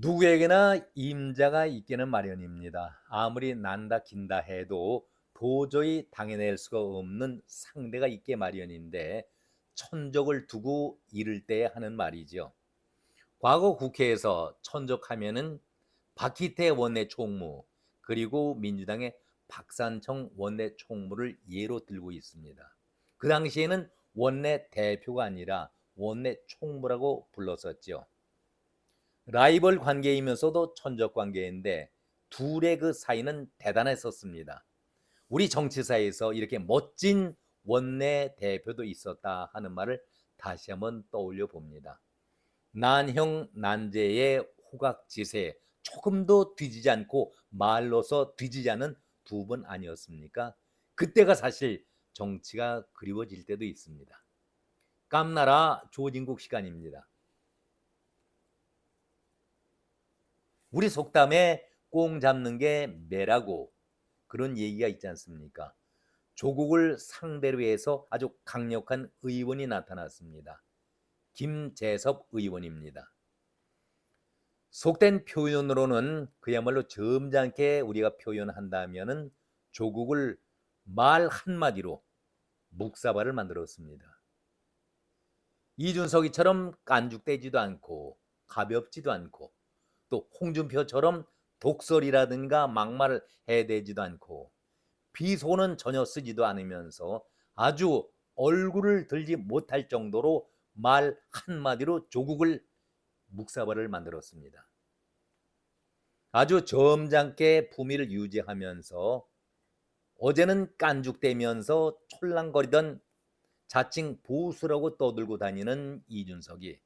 누구에게나 임자가 있기는 마련입니다. 아무리 난다 긴다 해도 도저히 당해낼 수가 없는 상대가 있게 마련인데 천적을 두고 이를 때 하는 말이죠. 과거 국회에서 천적하면은 박희태 원내 총무 그리고 민주당의 박산청 원내 총무를 예로 들고 있습니다. 그 당시에는 원내 대표가 아니라 원내 총무라고 불렀었죠. 라이벌 관계이면서도 천적 관계인데 둘의 그 사이는 대단했었습니다. 우리 정치사에서 이렇게 멋진 원내 대표도 있었다 하는 말을 다시 한번 떠올려 봅니다. 난형 난제의 호각지세, 조금도 뒤지지 않고 말로서 뒤지지 않은 두 분 아니었습니까? 그때가 사실 정치가 그리워질 때도 있습니다. 깜나라 조진국 시간입니다. 우리 속담에 꽁 잡는 게 매라고 그런 얘기가 있지 않습니까? 조국을 상대로 해서 아주 강력한 의원이 나타났습니다. 김재섭 의원입니다. 속된 표현으로는 그야말로 점잖게 우리가 표현한다면은 조국을 말 한마디로 묵사발을 만들었습니다. 이준석이처럼 깐죽대지도 않고 가볍지도 않고 또 홍준표처럼 독설이라든가 막말을 해대지도 않고 비속어는 전혀 쓰지도 않으면서 아주 얼굴을 들지 못할 정도로 말 한마디로 조국을 묵사발을 만들었습니다. 아주 점잖게 품위를 유지하면서 어제는 깐죽대면서 촐랑거리던 자칭 보수라고 떠들고 다니는 이준석이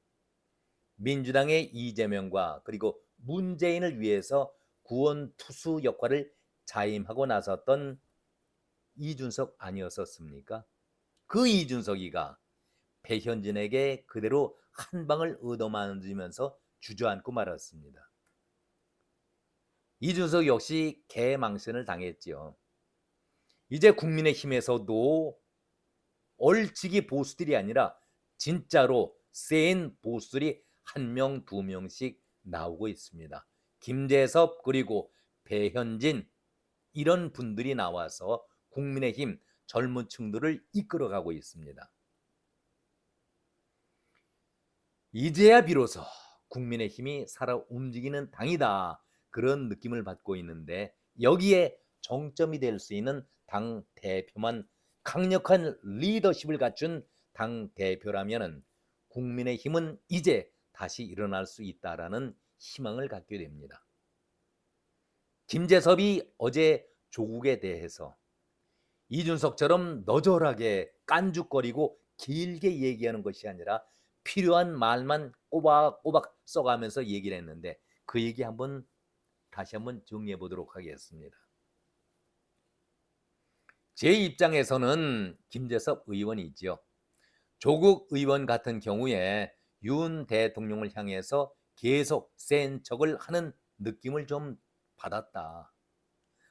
민주당의 이재명과 그리고 문재인을 위해서 구원투수 역할을 자임하고 나섰던 이준석 아니었었습니까? 그 이준석이가 배현진에게 그대로 한 방을 얻어맞으면서 주저앉고 말았습니다. 이준석 역시 개망신을 당했지요. 이제 국민의힘에서도 얼치기 보수들이 아니라 진짜로 센 보수들이 한 명, 두 명씩 나오고 있습니다. 김재섭 그리고 배현진 이런 분들이 나와서 국민의힘 젊은 층들을 이끌어가고 있습니다. 이제야 비로소 국민의힘이 살아 움직이는 당이다 그런 느낌을 받고 있는데 여기에 정점이 될 수 있는 당 대표만 강력한 리더십을 갖춘 당 대표라면은 국민의힘은 이제 다시 일어날 수 있다라는 희망을 갖게 됩니다. 김재섭이 어제 조국에 대해서 이준석처럼 너절하게 깐죽거리고 길게 얘기하는 것이 아니라 필요한 말만 꼬박꼬박 써가면서 얘기를 했는데 그 얘기 한번 다시 한번 정리해 보도록 하겠습니다. 제 입장에서는 김재섭 의원이지요. 조국 의원 같은 경우에 윤 대통령을 향해서 계속 센 척을 하는 느낌을 좀 받았다.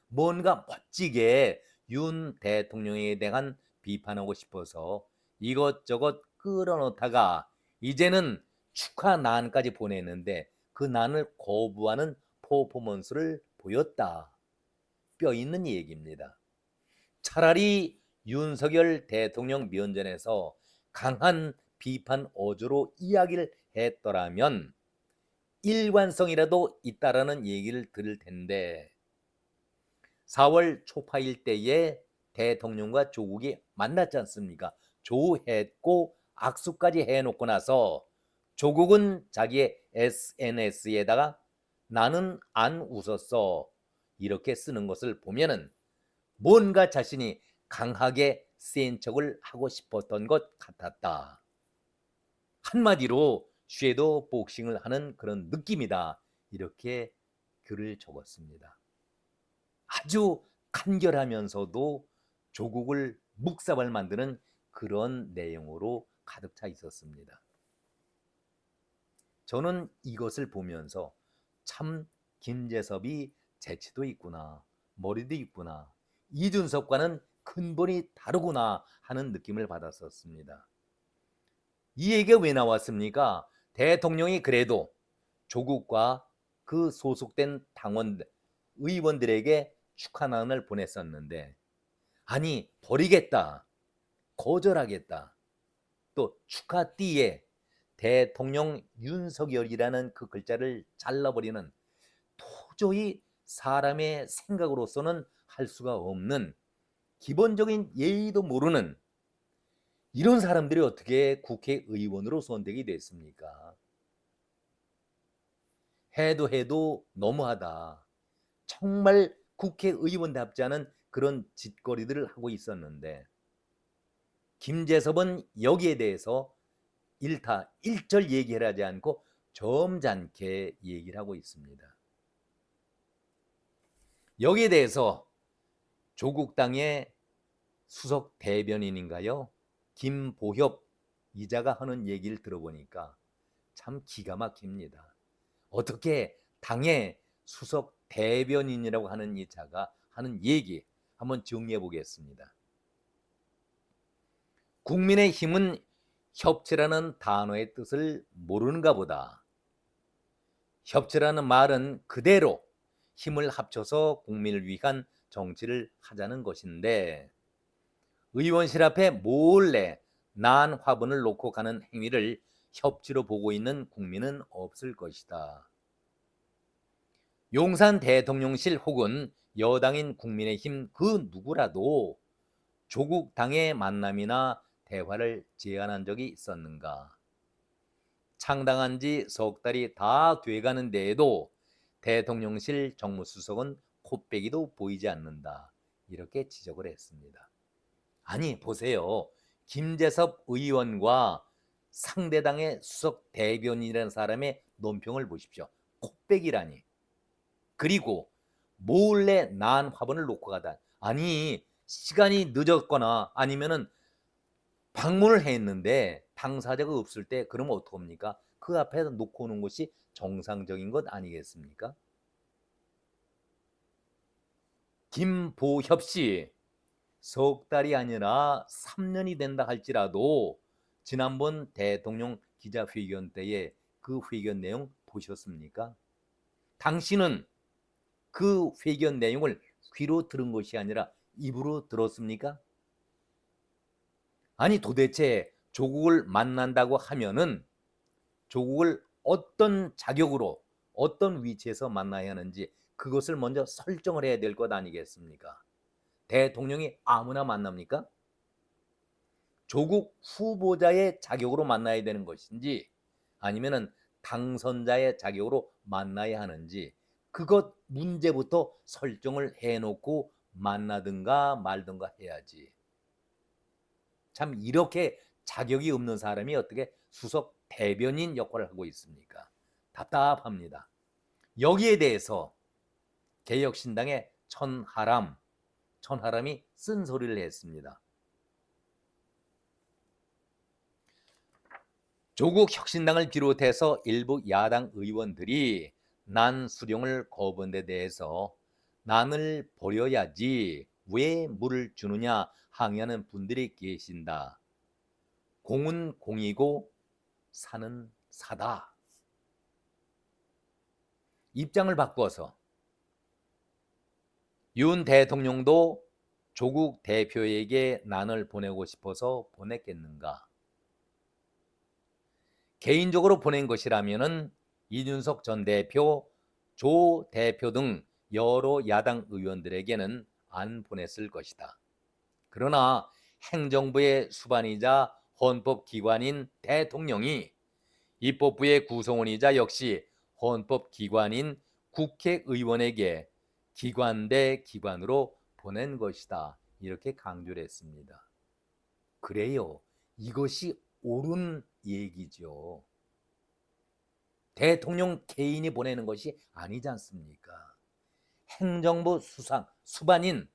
뭔가 멋지게 윤 대통령에 대한 비판하고 싶어서 이것저것 끌어놓다가 이제는 축하 난까지 보냈는데 그 난을 거부하는 퍼포먼스를 보였다. 뼈 있는 얘기입니다. 차라리 윤석열 대통령 면전에서 강한 비판 어조로 이야기를 했더라면 일관성이라도 있다라는 얘기를 들을 텐데 4월 초파일 때에 대통령과 조국이 만났지 않습니까? 조했고 악수까지 해놓고 나서 조국은 자기의 SNS에다가 나는 안 웃었어 이렇게 쓰는 것을 보면은 뭔가 자신이 강하게 센 척을 하고 싶었던 것 같았다. 한마디로 섀도우 복싱을 하는 그런 느낌이다. 이렇게 글을 적었습니다. 아주 간결하면서도 조국을 묵사발 만드는 그런 내용으로 가득 차 있었습니다. 저는 이것을 보면서 참 김재섭이 재치도 있구나, 머리도 있구나, 이준석과는 근본이 다르구나 하는 느낌을 받았었습니다. 이 얘기가 왜 나왔습니까? 대통령이 그래도 조국과 그 소속된 당원 의원들에게 축하난을 보냈었는데, 아니 버리겠다, 거절하겠다, 또 축하띠에 대통령 윤석열이라는 그 글자를 잘라버리는, 도저히 사람의 생각으로서는 할 수가 없는, 기본적인 예의도 모르는 이런 사람들이 어떻게 국회의원으로 선택이 됐습니까? 해도 너무하다. 정말 국회의원답지 않은 그런 짓거리들을 하고 있었는데, 김재섭은 여기에 대해서 일타 일절 얘기를 하지 않고 점잖게 얘기를 하고 있습니다. 여기에 대해서 조국당의 수석 대변인인가요? 김보협 이자가 하는 얘기를 들어보니까 참 기가 막힙니다. 어떻게 당의 수석 대변인이라고 하는 이 자가 하는 얘기 한번 정리해 보겠습니다. 국민의힘은 협치라는 단어의 뜻을 모르는가 보다. 협치라는 말은 그대로 힘을 합쳐서 국민을 위한 정치를 하자는 것인데, 의원실 앞에 몰래 난 화분을 놓고 가는 행위를 협치로 보고 있는 국민은 없을 것이다. 용산 대통령실 혹은 여당인 국민의힘 그 누구라도 조국 당의 만남이나 대화를 제안한 적이 있었는가? 창당한 지 석 달이 다 돼가는 데에도 대통령실 정무수석은 코빼기도 보이지 않는다, 이렇게 지적을 했습니다. 아니 보세요, 김재섭 의원과 상대당의 수석 대변인이라는 사람의 논평을 보십시오. 코빼기라니. 그리고 몰래 난 화분을 놓고 가다. 아니 시간이 늦었거나 아니면은 방문을 했는데 당사자가 없을 때 그러면 어떡합니까? 그 앞에서 놓고 오는 것이 정상적인 것 아니겠습니까? 김보협 씨, 석 달이 아니라 3년이 된다 할지라도 지난번 대통령 기자회견 때에 그 회견 내용 보셨습니까? 당신은 그 회견 내용을 귀로 들은 것이 아니라 입으로 들었습니까? 아니 도대체 조국을 만난다고 하면은 조국을 어떤 자격으로 어떤 위치에서 만나야 하는지 그것을 먼저 설정을 해야 될 것 아니겠습니까? 대통령이 아무나 만납니까? 조국 후보자의 자격으로 만나야 되는 것인지 아니면은 당선자의 자격으로 만나야 하는지, 그것 문제부터 설정을 해놓고 만나든가 말든가 해야지. 참 이렇게 자격이 없는 사람이 어떻게 수석 대변인 역할을 하고 있습니까? 답답합니다. 여기에 대해서 개혁신당의 천하람이 쓴소리를 했습니다. 조국 혁신당을 비롯해서 일부 야당 의원들이 난 수령을 거부한 데 대해서 난을 버려야지 왜 물을 주느냐 항의하는 분들이 계신다. 공은 공이고 사는 사다. 입장을 바꾸어서 윤 대통령도 조국 대표에게 난을 보내고 싶어서 보냈겠는가? 개인적으로 보낸 것이라면은 이준석 전 대표, 조 대표 등 여러 야당 의원들에게는 안 보냈을 것이다. 그러나 행정부의 수반이자 헌법기관인 대통령이 입법부의 구성원이자 역시 헌법기관인 국회의원에게 기관 대 기관으로 보낸 것이다, 이렇게 강조를 했습니다. 그래요, 이것이 옳은 얘기죠. 대통령 개인이 보내는 것이 아니지 않습니까? 행정부 수반인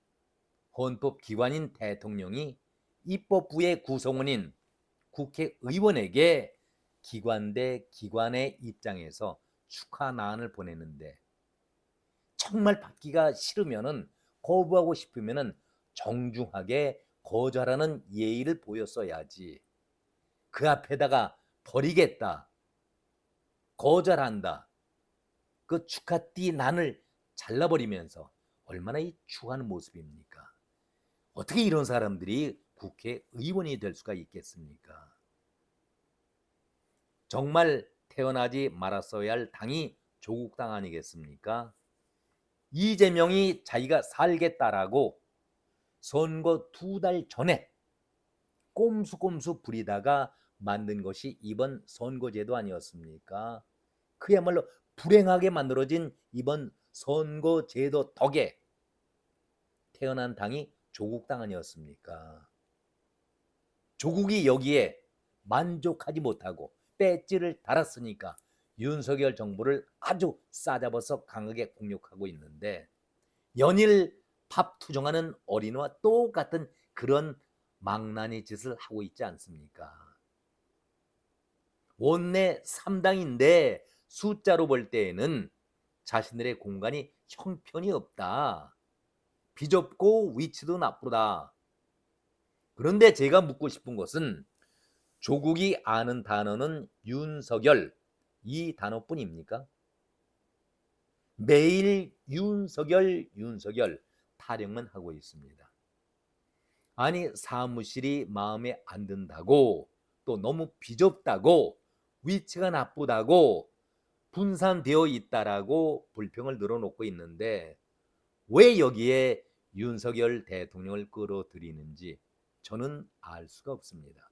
헌법기관인 대통령이 입법부의 구성원인 국회의원에게 기관 대 기관의 입장에서 축하난을 보내는데, 정말 받기가 싫으면은 거부하고 싶으면은 정중하게 거절하는 예의를 보였어야지. 그 앞에다가 버리겠다, 거절한다, 그 축하띠 난을 잘라버리면서 얼마나 이 추한 모습입니까? 어떻게 이런 사람들이 국회의원이 될 수가 있겠습니까? 정말 태어나지 말았어야 할 당이 조국당 아니겠습니까? 이재명이 자기가 살겠다라고 선거 2달 전에 꼼수꼼수 부리다가 만든 것이 이번 선거제도 아니었습니까? 그야말로 불행하게 만들어진 이번 선거제도 덕에 태어난 당이 조국당 아니었습니까? 조국이 여기에 만족하지 못하고 배지를 달았으니까 윤석열 정부를 아주 싸잡아서 강하게 공격하고 있는데, 연일 밥 투정하는 어린이와 똑같은 그런 망나니 짓을 하고 있지 않습니까? 원내 3당인데 숫자로 볼 때에는 자신들의 공간이 형편이 없다. 비좁고 위치도 나쁘다. 그런데 제가 묻고 싶은 것은 조국이 아는 단어는 윤석열 이 단어뿐입니까? 매일 윤석열 타령만 하고 있습니다. 아니 사무실이 마음에 안 든다고, 또 너무 비좁다고, 위치가 나쁘다고, 분산되어 있다라고 불평을 늘어놓고 있는데, 왜 여기에 윤석열 대통령을 끌어들이는지 저는 알 수가 없습니다.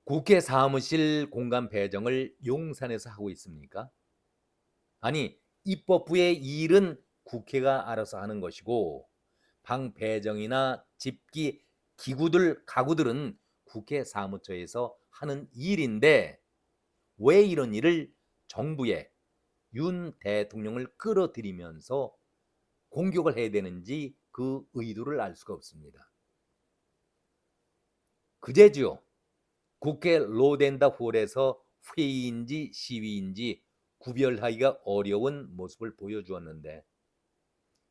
국회 사무실 공간 배정을 용산에서 하고 있습니까? 아니 입법부의 일은 국회가 알아서 하는 것이고, 방 배정이나 집기 기구들 가구들은 국회 사무처에서 하는 일인데, 왜 이런 일을 정부에 윤 대통령을 끌어들이면서 공격을 해야 되는지 그 의도를 알 수가 없습니다. 그제죠. 국회 로덴다 홀에서 회의인지 시위인지 구별하기가 어려운 모습을 보여주었는데,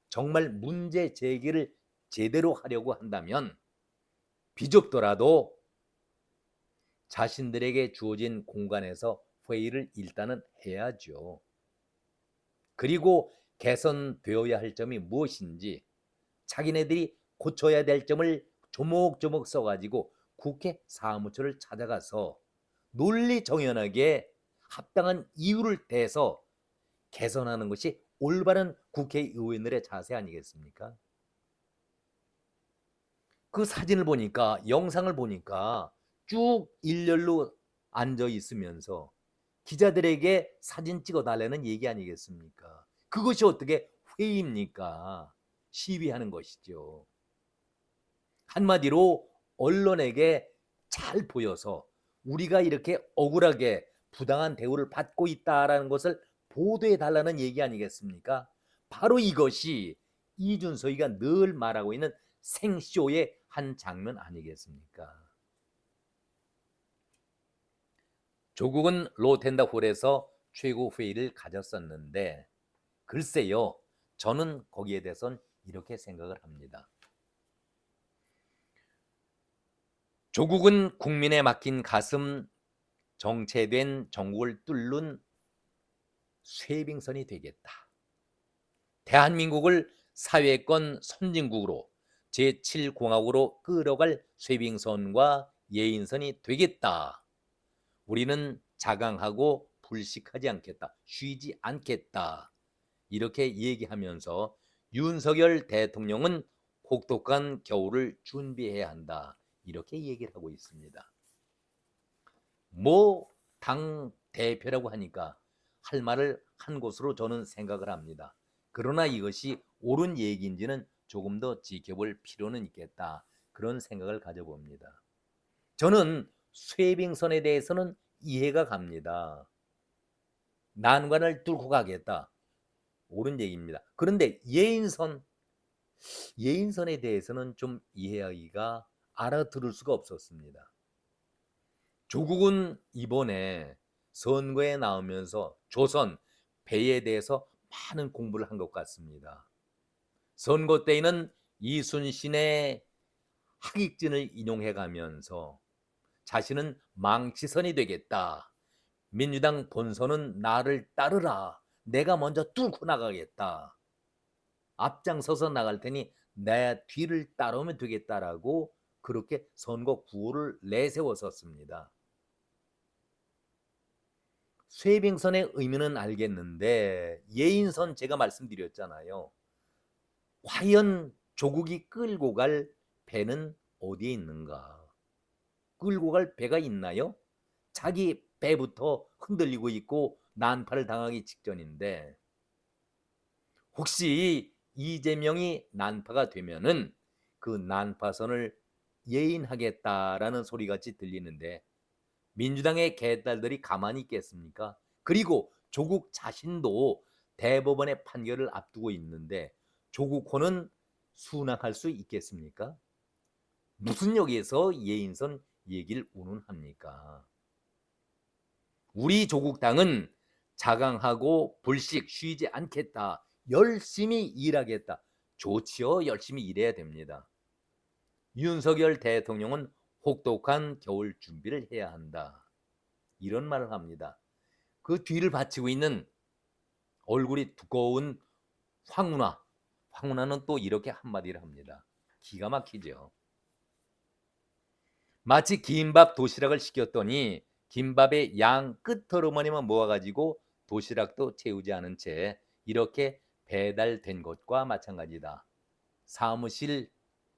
정말 문제 제기를 제대로 하려고 한다면 비좁더라도 자신들에게 주어진 공간에서 회의를 일단은 해야죠. 그리고 개선되어야 할 점이 무엇인지, 자기네들이 고쳐야 될 점을 조목조목 써가지고 국회 사무처를 찾아가서 논리정연하게 합당한 이유를 대서 개선하는 것이 올바른 국회의원들의 자세 아니겠습니까? 그 사진을 보니까, 영상을 보니까 쭉 일렬로 앉아 있으면서 기자들에게 사진 찍어달라는 얘기 아니겠습니까? 그것이 어떻게 회의입니까? 시위하는 것이죠. 한마디로 언론에게 잘 보여서 우리가 이렇게 억울하게 부당한 대우를 받고 있다라는 것을 보도해 달라는 얘기 아니겠습니까? 바로 이것이 이준석이가 늘 말하고 있는 생쇼의 한 장면 아니겠습니까? 조국은 로텐다 홀에서 최고 회의를 가졌었는데, 글쎄요, 저는 거기에 대해서는 이렇게 생각을 합니다. 조국은 국민에 막힌 가슴, 정체된 정국을 뚫는 쇄빙선이 되겠다. 대한민국을 사회권 선진국으로 제7공화국으로 끌어갈 쇄빙선과 예인선이 되겠다. 우리는 자강하고 불식하지 않겠다. 쉬지 않겠다. 이렇게 얘기하면서 윤석열 대통령은 혹독한 겨울을 준비해야 한다. 이렇게 얘기를 하고 있습니다. 뭐 당 대표라고 하니까 할 말을 한 것으로 저는 생각을 합니다. 그러나 이것이 옳은 얘기인지는 조금 더 지켜볼 필요는 있겠다. 그런 생각을 가져봅니다. 저는 쇄빙선에 대해서는 이해가 갑니다. 난관을 뚫고 가겠다. 옳은 얘기입니다. 그런데 예인선에 대해서는 좀 이해하기가, 알아들을 수가 없었습니다. 조국은 이번에 선거에 나오면서 조선, 배에 대해서 많은 공부를 한 것 같습니다. 선거 때에는 이순신의 학익진을 인용해 가면서 자신은 망치선이 되겠다, 민주당 본선은 나를 따르라. 내가 먼저 뚫고 나가겠다. 앞장서서 나갈 테니 내 뒤를 따르면 되겠다라고 그렇게 선거 구호를 내세웠었습니다. 쇄빙선의 의미는 알겠는데 예인선 제가 말씀드렸잖아요. 과연 조국이 끌고 갈 배는 어디에 있는가? 끌고 갈 배가 있나요? 자기 배부터 흔들리고 있고 난파를 당하기 직전인데 혹시 이재명이 난파가 되면은 그 난파선을 예인하겠다라는 소리같이 들리는데 민주당의 개딸들이 가만히 있겠습니까? 그리고 조국 자신도 대법원의 판결을 앞두고 있는데 조국호는 순항할 수 있겠습니까? 무슨 여기에서 예인선 얘기를 운운합니까? 우리 조국당은 자강하고 불식 쉬지 않겠다. 열심히 일하겠다. 좋지요. 열심히 일해야 됩니다. 윤석열 대통령은 혹독한 겨울 준비를 해야 한다. 이런 말을 합니다. 그 뒤를 바치고 있는 얼굴이 두꺼운 황운하. 황운하는 또 이렇게 한마디를 합니다. 기가 막히죠. 마치 김밥 도시락을 시켰더니 김밥의 양 끝터머니만 모아가지고 도시락도 채우지 않은 채 이렇게 배달된 것과 마찬가지다. 사무실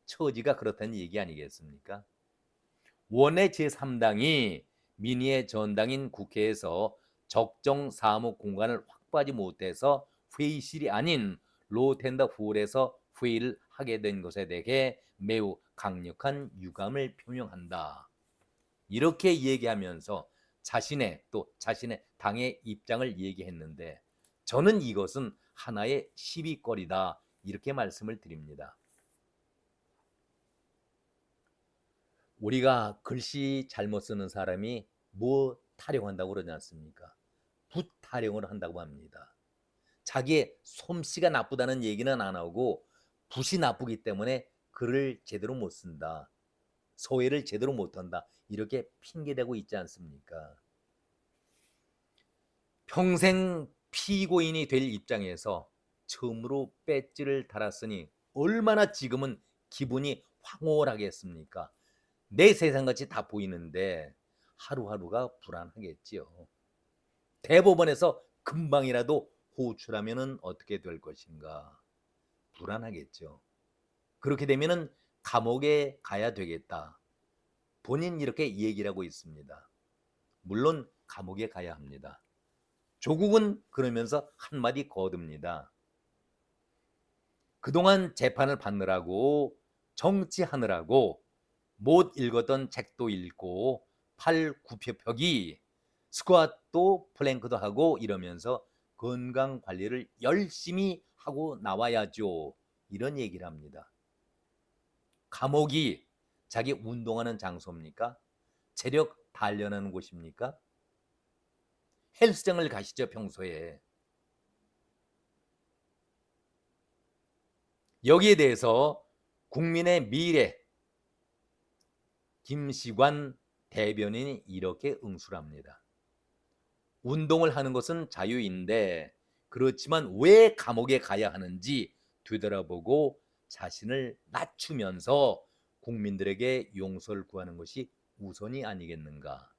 처지가 그렇다는 얘기 아니겠습니까? 원내 제3당이 민의의 전당인 국회에서 적정 사무 공간을 확보하지 못해서 회의실이 아닌 로텐더 홀에서 회의를 하게 된 것에 대해 매우 강력한 유감을 표명한다. 이렇게 얘기하면서 자신의 당의 입장을 얘기했는데 저는 이것은 하나의 시비거리다 이렇게 말씀을 드립니다. 우리가 글씨 잘못 쓰는 사람이 뭐 타령한다고 그러지 않습니까? 붓 타령을 한다고 합니다. 자기의 솜씨가 나쁘다는 얘기는 안 하고 붓이 나쁘기 때문에 글을 제대로 못 쓴다. 소외를 제대로 못한다. 이렇게 핑계대고 있지 않습니까? 평생 피고인이 될 입장에서 처음으로 배지를 달았으니 얼마나 지금은 기분이 황홀하겠습니까? 내 세상같이 다 보이는데 하루하루가 불안하겠지요. 대법원에서 금방이라도 호출하면 어떻게 될 것인가? 불안하겠죠. 그렇게 되면 감옥에 가야 되겠다. 본인 이렇게 얘기를 하고 있습니다. 물론 감옥에 가야 합니다. 조국은 그러면서 한마디 거듭니다. 그동안 재판을 받느라고 정치하느라고 못 읽었던 책도 읽고 팔 굽혀펴기 스쿼트도 플랭크도 하고 이러면서 건강 관리를 열심히 하고 나와야죠. 이런 얘기를 합니다. 감옥이 자기 운동하는 장소입니까? 체력 단련하는 곳입니까? 헬스장을 가시죠, 평소에. 여기에 대해서 국민의 미래 김시관 대변인이 이렇게 응수를 합니다. 운동을 하는 것은 자유인데 그렇지만 왜 감옥에 가야 하는지 되돌아보고 자신을 낮추면서 국민들에게 용서를 구하는 것이 우선이 아니겠는가.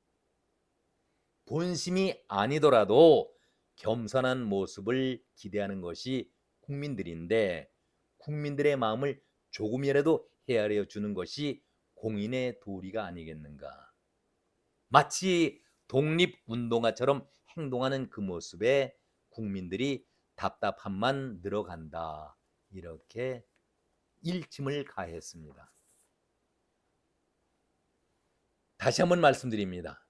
본심이 아니더라도 겸손한 모습을 기대하는 것이 국민들인데 국민들의 마음을 조금이라도 헤아려 주는 것이 공인의 도리가 아니겠는가. 마치 독립운동가처럼 행동하는 그 모습에 국민들이 답답함만 늘어간다. 이렇게 일침을 가했습니다. 다시 한번 말씀드립니다.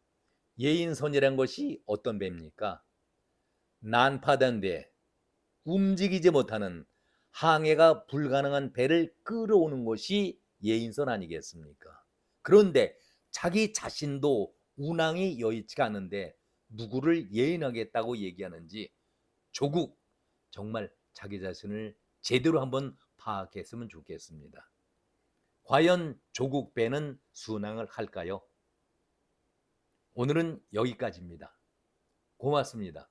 예인선이란 것이 어떤 배입니까? 난파된 배, 움직이지 못하는 항해가 불가능한 배를 끌어오는 것이 예인선 아니겠습니까? 그런데 자기 자신도 운항이 여의치가 않은데 누구를 예인하겠다고 얘기하는지 조국 정말 자기 자신을 제대로 한번 파악했으면 좋겠습니다. 과연 조국 배는 순항을 할까요? 오늘은 여기까지입니다. 고맙습니다.